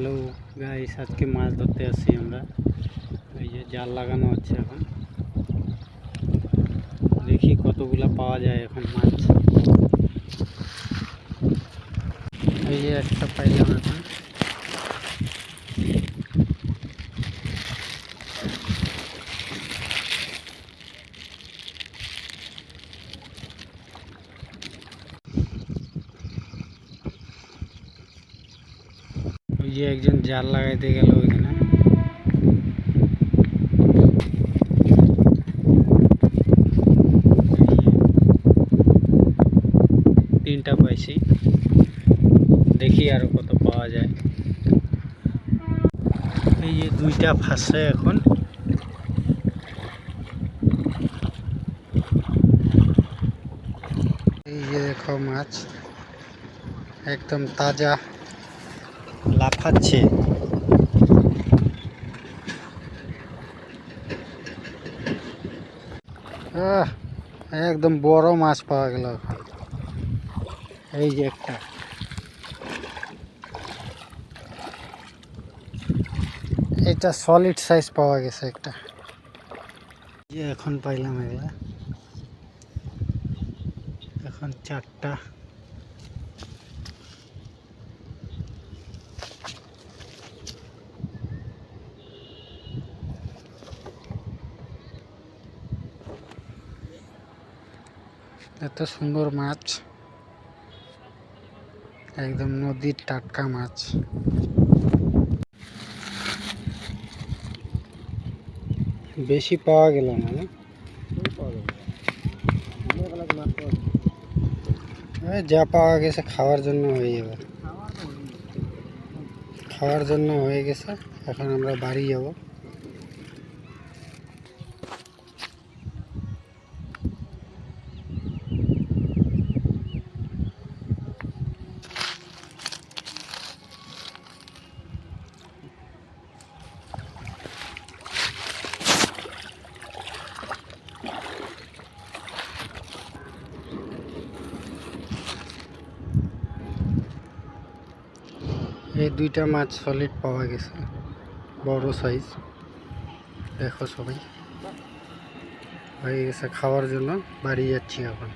Hello guys, আজকে মাছ ধরতে আসছি আমরা। এই যে জাল লাগানো হচ্ছে এখন, দেখি কতগুলা পাওয়া যায় এখন মাছ। এই যে একটা পাইলাম এখন। ওই যে একজন জাল লাগাইতে গেল ওইখানে। তিনটা পাইছি, দেখি আরো কত পাওয়া যায়। এই যে দুইটা ফাঁসে এখন। এই যে দেখো মাছ একদম তাজা, লাফাচ্ছে। একদম বড় মাছ পাওয়া গেল এখন। এই যে একটা, এটা সলিড সাইজ পাওয়া গেছে একটা। যে এখন পাইলাম এগুলা, এখন চারটা। এত সুন্দর মাছ, একদম নদীর টাটকা মাছ। বেশি পাওয়া গেল না, যা পাওয়া গেছে খাওয়ার জন্য হয়ে যাবে। খাওয়ার জন্য হয়ে গেছে, এখন আমরা বাড়ি যাব। এই দুইটা মাছ সলিড পাওয়া গেছে, বড় সাইজ। দেখো সবাই, হয়ে গেছে খাওয়ার জন্য, বাড়ি যাচ্ছি এখন।